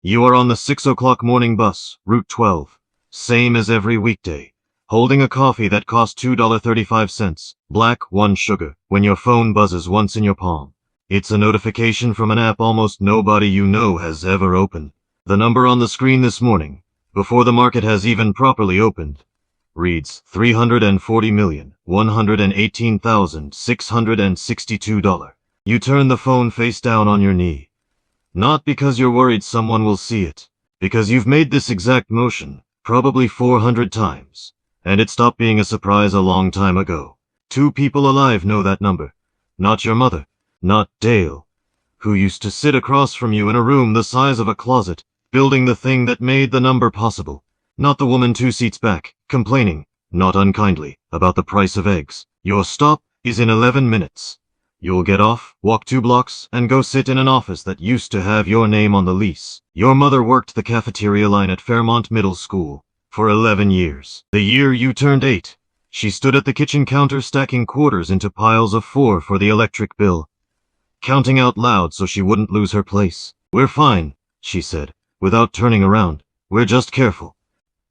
You are on the 6 o'clock morning bus, Route 12. Same as every weekday. Holding a coffee that cost $2.35, black, 1 sugar, when your phone buzzes once in your palm. It's a notification from an app almost nobody you know has ever opened. The number on the screen this morning, before the market has even properly opened, reads $340,118,662. You turn the phone face down on your knee. Not because you're worried someone will see it, because you've made this exact motion, probably 400 times, and it stopped being a surprise a long time ago. 2 people alive know that number. Not your mother, not Dale, who used to sit across from you in a room the size of a closet, building the thing that made the number possible. Not the woman 2 seats back, complaining, not unkindly, about the price of eggs. Your stop is in 11 minutes. You'll get off, walk 2 blocks, and go sit in an office that used to have your name on the lease. Your mother worked the cafeteria line at Fairmont Middle School for 11 years. The year you turned 8, she stood at the kitchen counter stacking quarters into piles of 4 for the electric bill, counting out loud so she wouldn't lose her place. "We're fine," she said, without turning around. "We're just careful."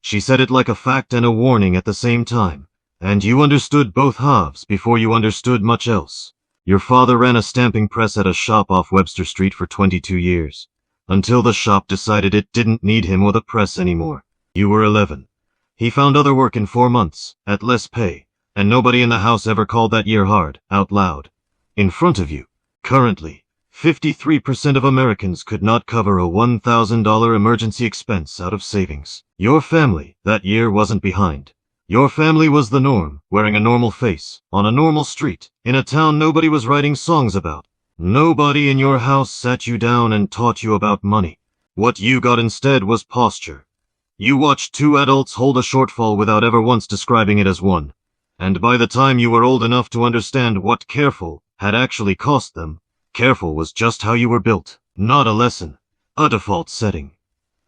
She said it like a fact and a warning at the same time, and you understood both halves before you understood much else. Your father ran a stamping press at a shop off Webster Street for 22 years, until the shop decided it didn't need him or the press anymore. You were 11. He found other work in 4 months, at less pay, and nobody in the house ever called that year hard, out loud. In front of you, currently, 53% of Americans could not cover a $1,000 emergency expense out of savings. Your family, that year, wasn't behind. Your family was the norm, wearing a normal face, on a normal street, in a town nobody was writing songs about. Nobody in your house sat you down and taught you about money. What you got instead was posture. You watched 2 adults hold a shortfall without ever once describing it as one. And by the time you were old enough to understand what careful had actually cost them, careful was just how you were built, not a lesson, a default setting.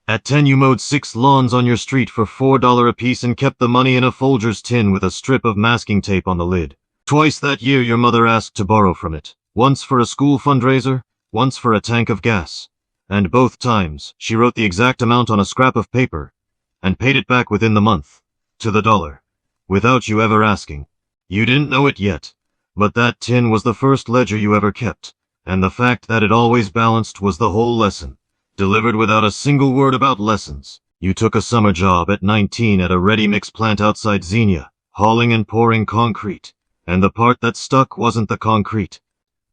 At 10 you mowed 6 lawns on your street for $4 apiece and kept the money in a Folgers tin with a strip of masking tape on the lid. Twice that year your mother asked to borrow from it, once for a school fundraiser, once for a tank of gas. And both times, she wrote the exact amount on a scrap of paper, and paid it back within the month, to the dollar, without you ever asking. You didn't know it yet, but that tin was the first ledger you ever kept, and the fact that it always balanced was the whole lesson. Delivered without a single word about lessons. You took a summer job at 19 at a ready-mix plant outside Xenia, hauling and pouring concrete. And the part that stuck wasn't the concrete.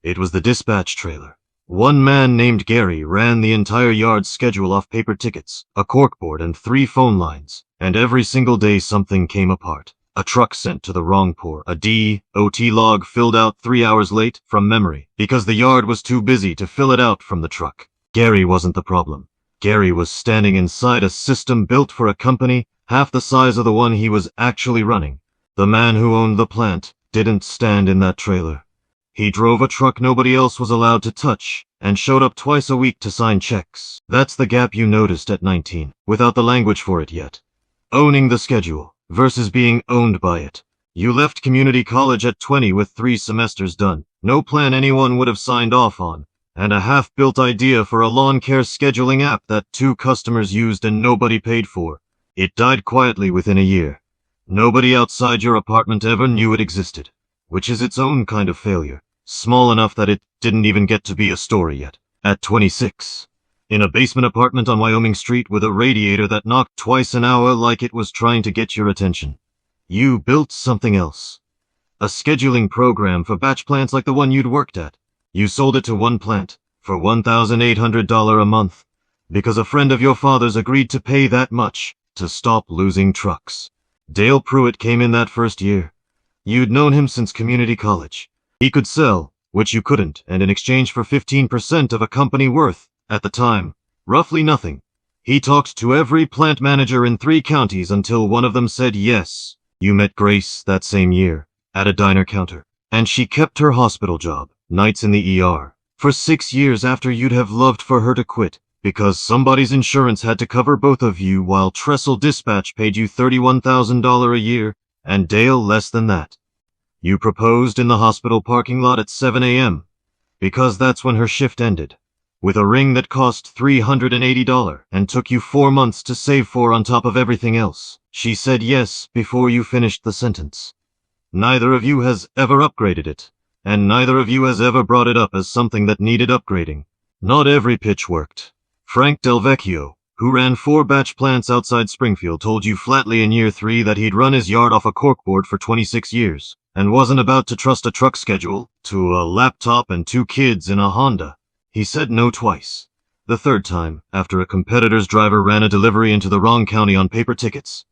It was the dispatch trailer. One man named Gary ran the entire yard's schedule off paper tickets, a corkboard, and 3 phone lines. And every single day something came apart. A truck sent to the wrong pour, a DOT log filled out 3 hours late from memory, because the yard was too busy to fill it out from the truck. Gary wasn't the problem. Gary was standing inside a system built for a company half the size of the one he was actually running. The man who owned the plant didn't stand in that trailer. He drove a truck nobody else was allowed to touch, and showed up twice a week to sign checks. That's the gap you noticed at 19, without the language for it yet. Owning the schedule, versus being owned by it. You left community college at 20 with 3 semesters done, no plan anyone would have signed off on, and a half-built idea for a lawn care scheduling app that 2 customers used and nobody paid for. It died quietly within a year. Nobody outside your apartment ever knew it existed, which is its own kind of failure, small enough that it didn't even get to be a story yet. At 26, in a basement apartment on Wyoming Street with a radiator that knocked twice an hour like it was trying to get your attention, you built something else. A scheduling program for batch plants like the one you'd worked at. You sold it to one plant for $1,800 a month because a friend of your father's agreed to pay that much to stop losing trucks. Dale Pruitt came in that first year. You'd known him since community college. He could sell, which you couldn't, and in exchange for 15% of a company worth, at the time, roughly nothing. He talked to every plant manager in 3 counties until one of them said yes. You met Grace that same year, at a diner counter, and she kept her hospital job, nights in the ER, for 6 years after you'd have loved for her to quit, because somebody's insurance had to cover both of you while Trestle Dispatch paid you $31,000 a year, and Dale less than that. You proposed in the hospital parking lot at 7 a.m., because that's when her shift ended. with a ring that cost $380 and took you 4 months to save for on top of everything else. She said yes before you finished the sentence. Neither of you has ever upgraded it, and neither of you has ever brought it up as something that needed upgrading. Not every pitch worked. Frank Del Vecchio, who ran 4 batch plants outside Springfield, told you flatly in year 3 that he'd run his yard off a corkboard for 26 years, and wasn't about to trust a truck schedule to a laptop and 2 kids in a Honda. He said no twice. The third time, after a competitor's driver ran a delivery into the wrong county on paper tickets,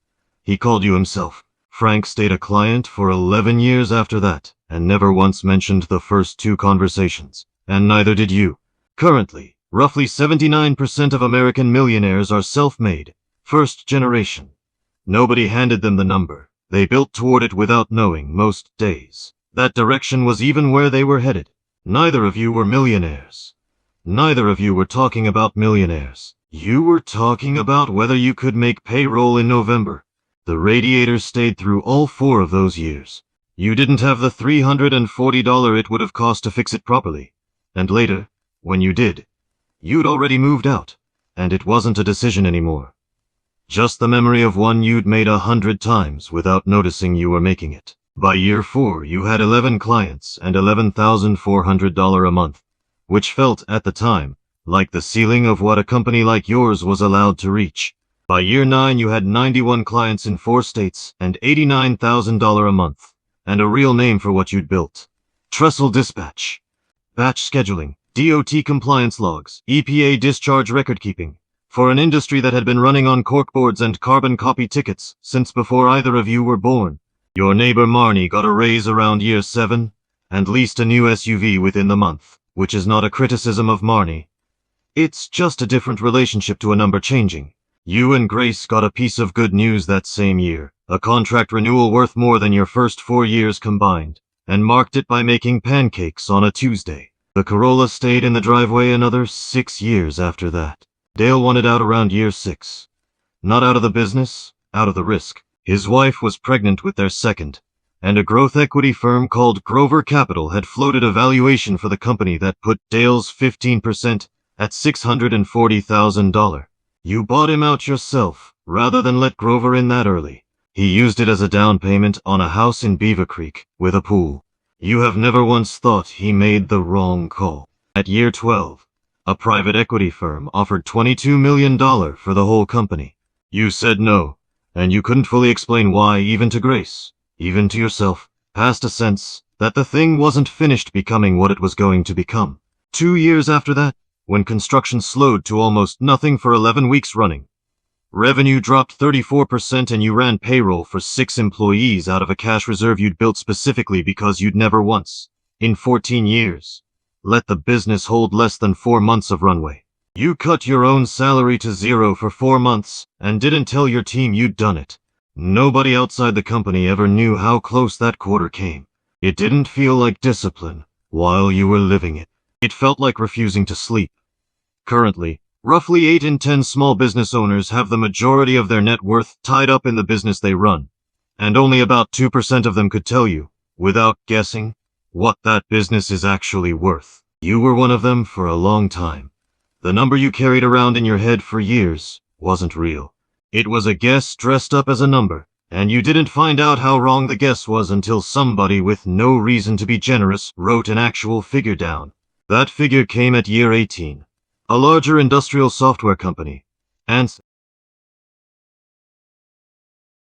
he called you himself. Frank stayed a client for 11 years after that, and never once mentioned the first 2 conversations, and neither did you. Currently, roughly 79% of American millionaires are self-made, first generation. Nobody handed them the number. They built toward it without knowing most days. That direction was even where they were headed. Neither of you were millionaires. Neither of you were talking about millionaires. You were talking about whether you could make payroll in November. The radiator stayed through all 4 of those years. You didn't have the $340 it would have cost to fix it properly. And later, when you did, you'd already moved out, and it wasn't a decision anymore. Just the memory of one you'd made 100 times without noticing you were making it. By year 4, you had 11 clients and $11,400 a month, which felt, at the time, like the ceiling of what a company like yours was allowed to reach. By year 9, you had 91 clients in 4 states and $89,000 a month, and a real name for what you'd built. Trestle dispatch, batch scheduling, DOT compliance logs, EPA discharge record keeping, for an industry that had been running on corkboards and carbon copy tickets since before either of you were born. Your neighbor Marnie got a raise around year 7, and leased a new SUV within the month, which is not a criticism of Marnie. It's just a different relationship to a number changing. You and Grace got a piece of good news that same year, a contract renewal worth more than your first 4 years combined, and marked it by making pancakes on a Tuesday. The Corolla stayed in the driveway another 6 years after that. Dale wanted out around year 6. Not out of the business, out of the risk. His wife was pregnant with their second, and a growth equity firm called Grover Capital had floated a valuation for the company that put Dale's 15% at $640,000. You bought him out yourself, rather than let Grover in that early. He used it as a down payment on a house in Beaver Creek, with a pool. You have never once thought he made the wrong call. At year 12, a private equity firm offered $22 million for the whole company. You said no, and you couldn't fully explain why, even to Grace, even to yourself, past a sense that the thing wasn't finished becoming what it was going to become. 2 years after that, when construction slowed to almost nothing for 11 weeks running, revenue dropped 34% and you ran payroll for 6 employees out of a cash reserve you'd built specifically because you'd never once, in 14 years, let the business hold less than 4 months of runway. You cut your own salary to 0 for 4 months and didn't tell your team you'd done it. Nobody outside the company ever knew how close that quarter came. It didn't feel like discipline while you were living it. It felt like refusing to sleep. Currently, roughly 8 in 10 small business owners have the majority of their net worth tied up in the business they run, and only about 2% of them could tell you, without guessing, what that business is actually worth. You were one of them for a long time. The number you carried around in your head for years wasn't real. It was a guess dressed up as a number, and you didn't find out how wrong the guess was until somebody with no reason to be generous wrote an actual figure down. That figure came at year 18. A larger industrial software company, and